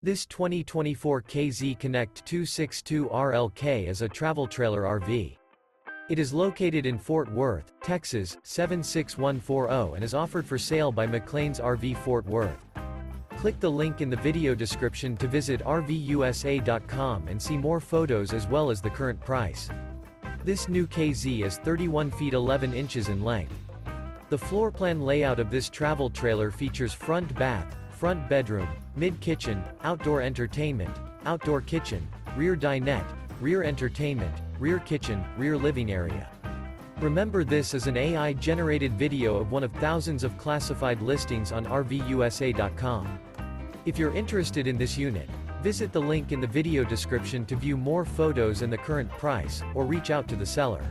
This 2024 KZ Connect 262 RLK is a travel trailer RV. It is located in Fort Worth, Texas, 76140 and is offered for sale by McClain's RV Fort Worth. Click the link in the video description to visit RVUSA.com and see more photos as well as the current price. This new KZ is 31 feet 11 inches in length. The floor plan layout of this travel trailer features front bath, front bedroom, mid-kitchen, outdoor entertainment, outdoor kitchen, rear dinette, rear entertainment, rear kitchen, rear living area. Remember, this is an AI-generated video of one of thousands of classified listings on RVUSA.com. If you're interested in this unit, visit the link in the video description to view more photos and the current price, or reach out to the seller.